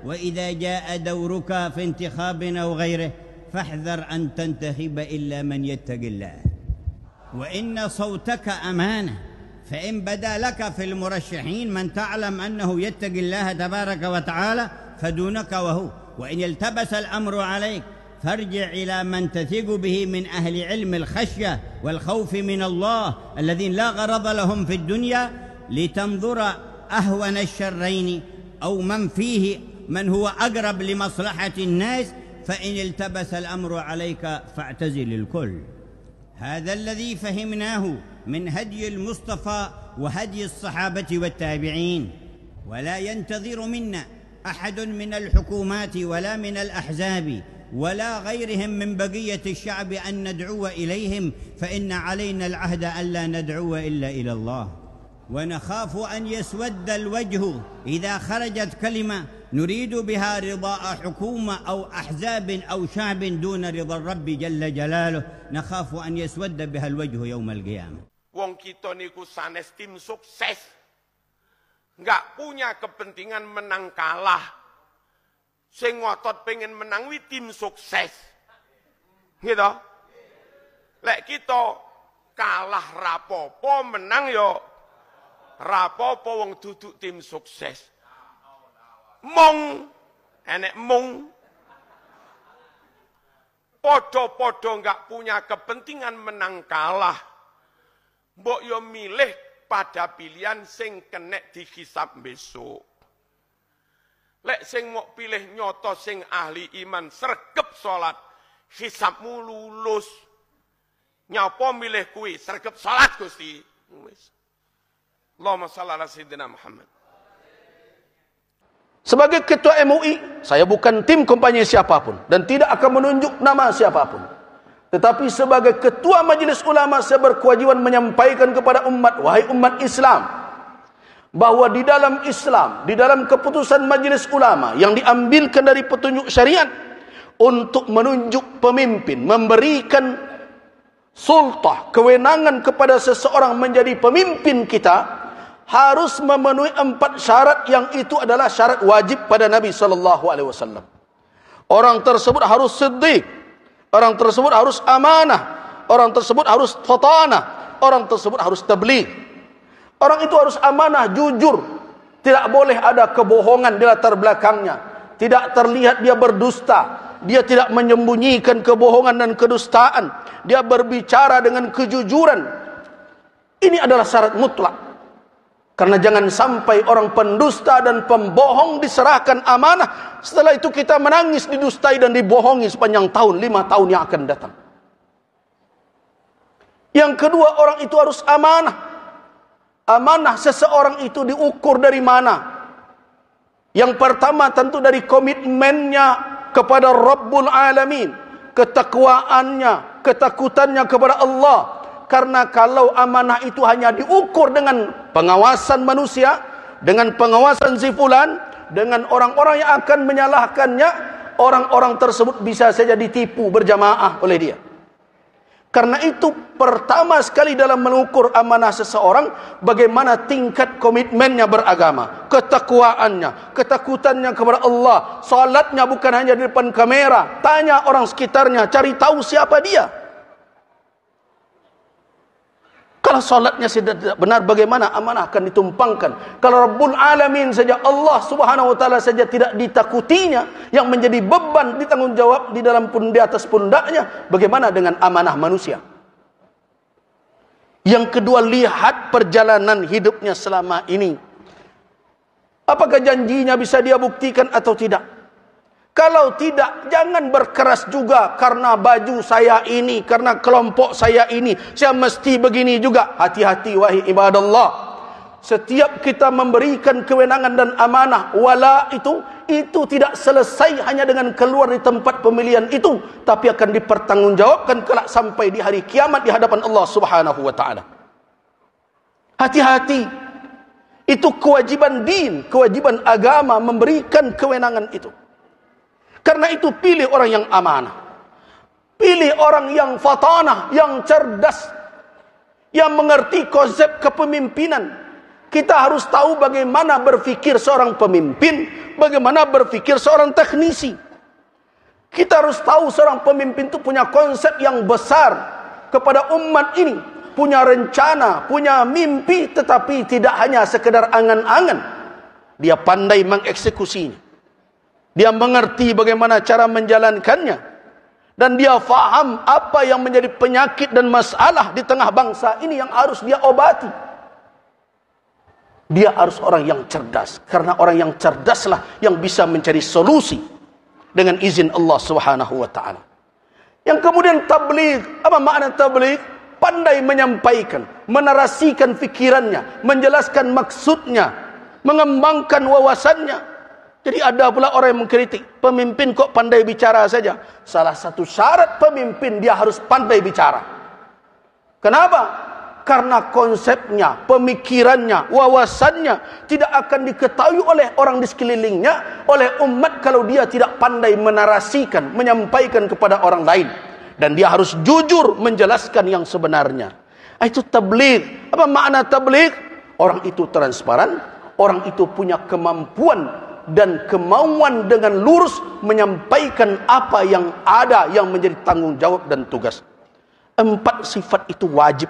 وإذا جاء دورك في انتخاب أو غيره فاحذر أن تنتخب إلا من يتق الله، وإن صوتك أمانة، فإن بدا لك في المرشحين من تعلم أنه يتق الله تبارك وتعالى فدونك وهو، وإن التبس الأمر عليك فارجع إلى من تثق به من أهل علم الخشية والخوف من الله الذين لا غرض لهم في الدنيا، لتنظر أهون الشرين أو من فيه من هو أقرب لمصلحة الناس، فإن التبس الأمر عليك فاعتزل الكل. هذا الذي فهمناه من هدي المصطفى وهدي الصحابة والتابعين، ولا ينتظر منا أحد من الحكومات ولا من الأحزاب ولا غيرهم من بقية الشعب أن ندعو إليهم، فإن علينا العهد ألا ندعو إلا إلى الله، ونخاف أن يسود الوجه إذا خرجت كلمة نريد بها رضاء حكومة أو أحزاب أو شعب دون رضا الرب جل جلاله، نخاف أن يسود بها الوجه يوم القيامة. Wong kita niku sanes tim sukses, nggak punya kepentingan menang kalah. Sing ngotot pengen menang wi tim sukses, gitu. Lek kita kalah rapopo, menang yo rapopo, wong duduk tim sukses. Mong, enek mong. Podo-podo nggak punya kepentingan menang kalah. Mbok yo milih pada pilihan sing kenek dihisab besok. Lek sing mau pilih nyoto sing ahli iman sregep salat, hisabmu lulus. Nyapa milih kuwi sregep salat Gusti. Wis. Allahumma shalli ala sayyidina Muhammad. Sebagai ketua MUI, saya bukan tim kampanye siapapun dan tidak akan menunjuk nama siapapun. Tetapi sebagai ketua majelis ulama, saya berkewajiban menyampaikan kepada umat, wahai umat Islam, bahwa di dalam Islam, di dalam keputusan majelis ulama yang diambilkan dari petunjuk syariat untuk menunjuk pemimpin, memberikan sultah, kewenangan kepada seseorang menjadi pemimpin kita, harus memenuhi 4 syarat yang itu adalah syarat wajib pada Nabi SAW. Orang tersebut harus siddiq, orang tersebut harus amanah, orang tersebut harus fatanah, orang tersebut harus tabligh. Orang itu harus amanah, jujur, tidak boleh ada kebohongan di latar belakangnya, tidak terlihat dia berdusta, dia tidak menyembunyikan kebohongan dan kedustaan, dia berbicara dengan kejujuran. Ini adalah syarat mutlak. Karena jangan sampai orang pendusta dan pembohong diserahkan amanah, setelah itu kita menangis didustai dan dibohongi sepanjang tahun, 5 tahun yang akan datang. Yang kedua, orang itu harus amanah. Amanah seseorang itu diukur dari mana? Yang pertama tentu dari komitmennya kepada Rabbul Alamin, ketakwaannya, ketakutannya kepada Allah. Karena kalau amanah itu hanya diukur dengan pengawasan manusia, dengan pengawasan si fulan, dengan orang-orang yang akan menyalahkannya, orang-orang tersebut bisa saja ditipu berjamaah oleh dia. Karena itu pertama sekali dalam mengukur amanah seseorang, bagaimana tingkat komitmennya beragama, ketakwaannya, ketakutannya kepada Allah, salatnya bukan hanya di depan kamera, tanya orang sekitarnya, cari tahu siapa dia. Kalau salatnya tidak benar, bagaimana amanah akan ditumpangkan? Kalau Rabbul Alamin saja, Allah Subhanahu wa taala saja tidak ditakutinya, yang menjadi beban ditanggung jawab di atas pundaknya, bagaimana dengan amanah manusia? Yang kedua, lihat perjalanan hidupnya selama ini. Apakah janjinya bisa dia buktikan atau tidak? Kalau tidak, jangan berkeras juga karena baju saya ini, karena kelompok saya ini, saya mesti begini juga. Hati-hati wahai ibadallah. Setiap kita memberikan kewenangan dan amanah, wala itu tidak selesai hanya dengan keluar di tempat pemilihan itu, tapi akan dipertanggungjawabkan kelak sampai di hari kiamat di hadapan Allah Subhanahu wa taala. Hati-hati. Itu kewajiban din, kewajiban agama memberikan kewenangan itu. Karena itu pilih orang yang amanah. Pilih orang yang fatanah, yang cerdas, yang mengerti konsep kepemimpinan. Kita harus tahu bagaimana berfikir seorang pemimpin, bagaimana berfikir seorang teknisi. Kita harus tahu seorang pemimpin itu punya konsep yang besar kepada umat ini, punya rencana, punya mimpi, tetapi tidak hanya sekedar angan-angan. Dia pandai mengeksekusinya. Dia mengerti bagaimana cara menjalankannya. Dan dia faham apa yang menjadi penyakit dan masalah di tengah bangsa ini yang harus dia obati. Dia harus orang yang cerdas, karena orang yang cerdaslah yang bisa mencari solusi dengan izin Allah Subhanahu wa taala. Yang kemudian tabligh, apa makna tabligh? Pandai menyampaikan, menarasikan fikirannya, menjelaskan maksudnya, mengembangkan wawasannya. Jadi ada pula orang yang mengkritik, pemimpin kok pandai bicara saja. Salah satu syarat pemimpin, dia harus pandai bicara. Kenapa? Karena konsepnya, pemikirannya, wawasannya tidak akan diketahui oleh orang di sekelilingnya, oleh umat, kalau dia tidak pandai menarasikan, menyampaikan kepada orang lain. Dan dia harus jujur menjelaskan yang sebenarnya. Itu tabligh. Apa makna tabligh? Orang itu transparan, orang itu punya kemampuan dan kemauan dengan lurus menyampaikan apa yang ada yang menjadi tanggung jawab dan tugas. 4 sifat itu wajib